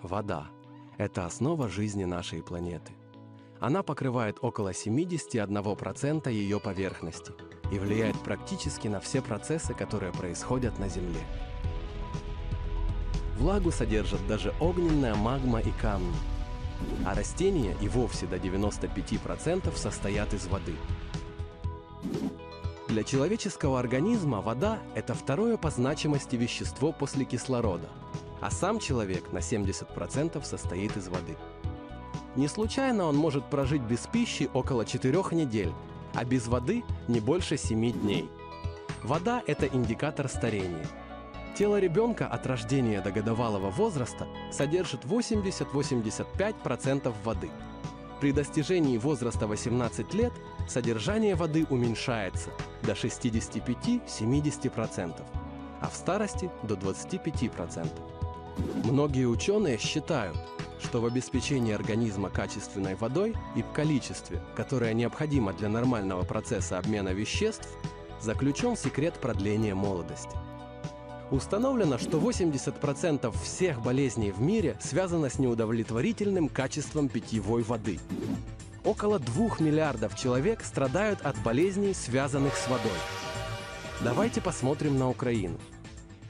Вода – это основа жизни нашей планеты. Она покрывает около 71% ее поверхности и влияет практически на все процессы, которые происходят на Земле. Влагу содержат даже огненная магма и камни, а растения и вовсе до 95% состоят из воды. Для человеческого организма вода – это второе по значимости вещество после кислорода, а сам человек на 70% состоит из воды. Не случайно он может прожить без пищи около 4 недель, а без воды не больше 7 дней. Вода – это индикатор старения. Тело ребенка от рождения до годовалого возраста содержит 80-85% воды. При достижении возраста 18 лет содержание воды уменьшается до 65-70%, а в старости до 25%. Многие ученые считают, что в обеспечении организма качественной водой и в количестве, которое необходимо для нормального процесса обмена веществ, заключен секрет продления молодости. Установлено, что 80% всех болезней в мире связано с неудовлетворительным качеством питьевой воды. Около 2 миллиардов человек страдают от болезней, связанных с водой. Давайте посмотрим на Украину.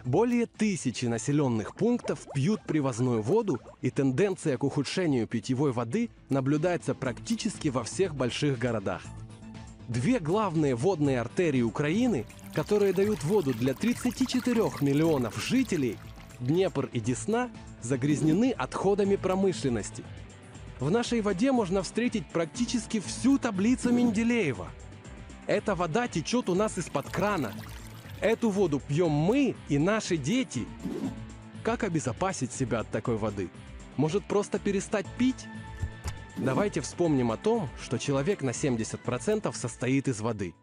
Более 1000 населенных пунктов пьют привозную воду, и тенденция к ухудшению питьевой воды наблюдается практически во всех больших городах. Две главные водные артерии Украины, которые дают воду для 34 миллионов жителей, Днепр и Десна, загрязнены отходами промышленности. В нашей воде можно встретить практически всю таблицу Менделеева. Эта вода течет у нас из-под крана. Эту воду пьем мы и наши дети. Как обезопасить себя от такой воды? Может, просто перестать пить? Давайте вспомним о том, что человек на 70% состоит из воды.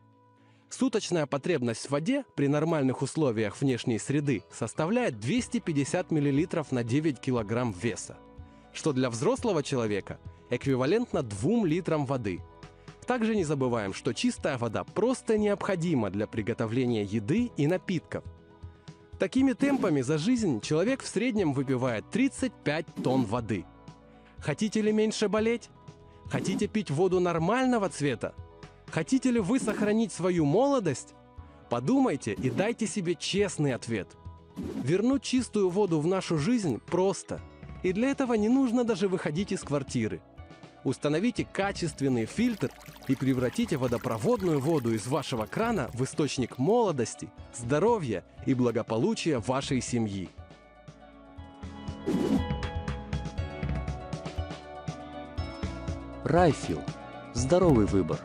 Суточная потребность в воде при нормальных условиях внешней среды составляет 250 мл на 9 кг веса, что для взрослого человека эквивалентно 2 литрам воды. Также не забываем, что чистая вода просто необходима для приготовления еды и напитков. Такими темпами за жизнь человек в среднем выпивает 35 тонн воды. Хотите ли меньше болеть? Хотите пить воду нормального цвета? Хотите ли вы сохранить свою молодость? Подумайте и дайте себе честный ответ. Вернуть чистую воду в нашу жизнь просто. И для этого не нужно даже выходить из квартиры. Установите качественный фильтр и превратите водопроводную воду из вашего крана в источник молодости, здоровья и благополучия вашей семьи. Райфил. Здоровый выбор.